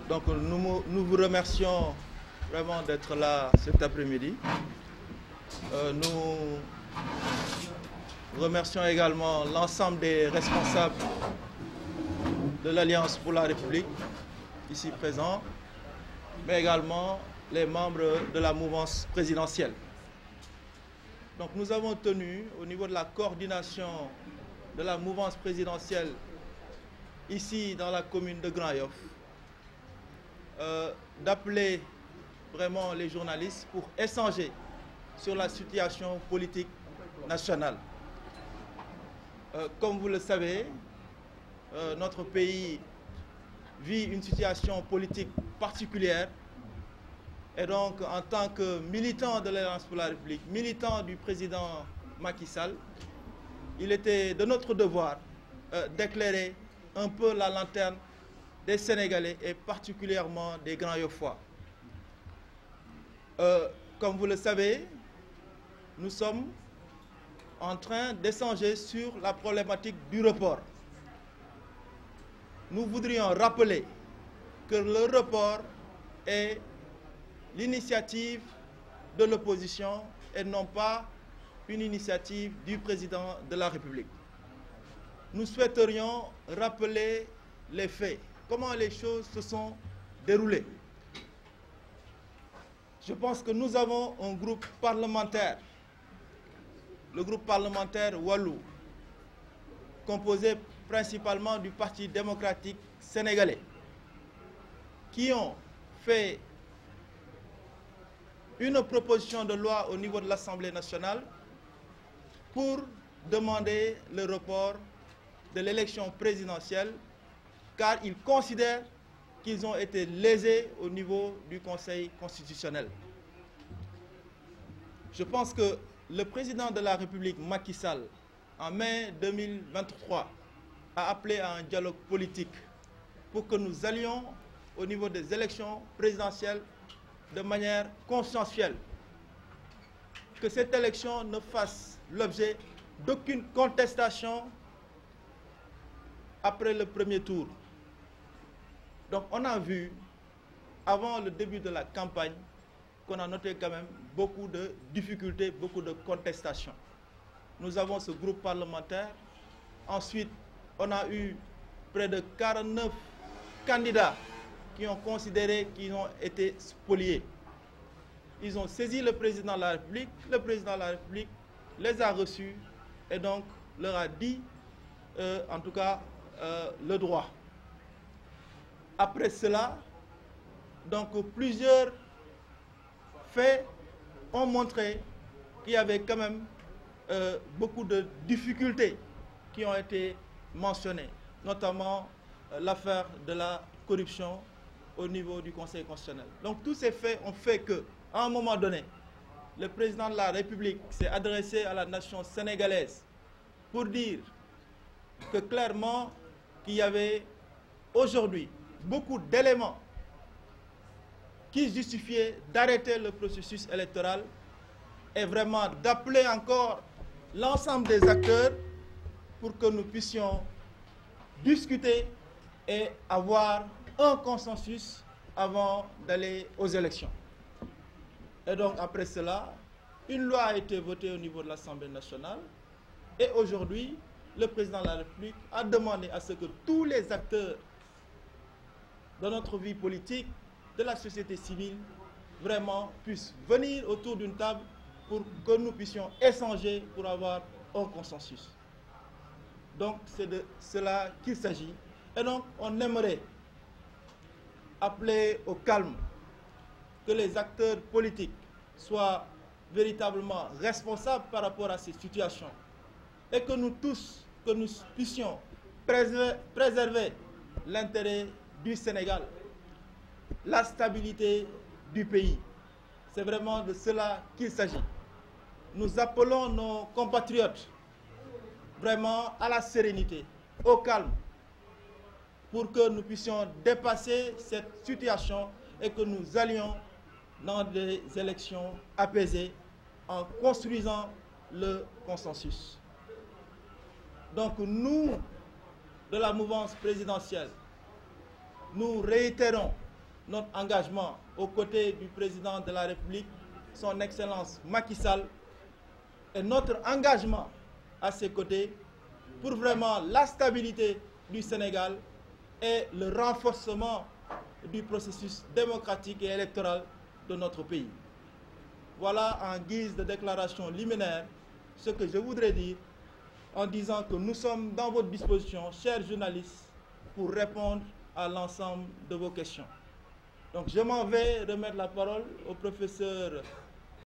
Donc nous vous remercions vraiment d'être là cet après-midi. Nous remercions également l'ensemble des responsables de l'Alliance pour la République, ici présents, mais également les membres de la mouvance présidentielle. Donc nous avons tenu, au niveau de la coordination de la mouvance présidentielle, ici dans la commune de Grand-Yoff, d'appeler vraiment les journalistes pour échanger sur la situation politique nationale. Comme vous le savez, notre pays vit une situation politique particulière et donc en tant que militant de l'Alliance pour la République, militant du président Macky Sall, il était de notre devoir d'éclairer un peu la lanterne des Sénégalais et particulièrement des Grand-Yoffois. Comme vous le savez, nous sommes en train d'échanger sur la problématique du report. Nous voudrions rappeler que le report est l'initiative de l'opposition et non pas une initiative du président de la République. Nous souhaiterions rappeler les faits, comment les choses se sont déroulées. Je pense que nous avons un groupe parlementaire, le groupe parlementaire Wallou, composé principalement du Parti démocratique sénégalais, qui ont fait une proposition de loi au niveau de l'Assemblée nationale pour demander le report de l'élection présidentielle, car ils considèrent qu'ils ont été lésés au niveau du Conseil constitutionnel. Je pense que le président de la République, Macky Sall, en mai 2023, a appelé à un dialogue politique pour que nous allions au niveau des élections présidentielles de manière consensuelle. Que cette élection ne fasse l'objet d'aucune contestation après le premier tour. Donc on a vu, avant le début de la campagne, qu'on a noté quand même beaucoup de difficultés, beaucoup de contestations. Nous avons ce groupe parlementaire. Ensuite, on a eu près de 49 candidats qui ont considéré qu'ils ont été spoliés. Ils ont saisi le président de la République de la République les a reçus et donc leur a dit, en tout cas, le droit. Après cela, donc plusieurs faits ont montré qu'il y avait quand même beaucoup de difficultés qui ont été mentionnées, notamment l'affaire de la corruption au niveau du Conseil constitutionnel. Donc tous ces faits ont fait qu'à un moment donné, le président de la République s'est adressé à la nation sénégalaise pour dire que clairement qu'il y avait aujourd'hui beaucoup d'éléments qui justifiaient d'arrêter le processus électoral et vraiment d'appeler encore l'ensemble des acteurs pour que nous puissions discuter et avoir un consensus avant d'aller aux élections. Et donc après cela, une loi a été votée au niveau de l'Assemblée nationale et aujourd'hui, le président de la République a demandé à ce que tous les acteurs de notre vie politique, de la société civile, vraiment puissent venir autour d'une table pour que nous puissions échanger pour avoir un consensus. Donc c'est de cela qu'il s'agit. Et donc on aimerait appeler au calme, que les acteurs politiques soient véritablement responsables par rapport à ces situations et que nous tous, que nous puissions préserver l'intérêt du Sénégal, la stabilité du pays. C'est vraiment de cela qu'il s'agit. Nous appelons nos compatriotes vraiment à la sérénité, au calme, pour que nous puissions dépasser cette situation et que nous allions dans des élections apaisées en construisant le consensus. Donc nous, de la mouvance présidentielle, nous réitérons notre engagement aux côtés du président de la République, son Excellence Macky Sall, et notre engagement à ses côtés pour vraiment la stabilité du Sénégal et le renforcement du processus démocratique et électoral de notre pays. Voilà en guise de déclaration liminaire ce que je voudrais dire en disant que nous sommes dans votre disposition, chers journalistes, pour répondre à l'ensemble de vos questions. Donc je m'en vais remettre la parole au professeur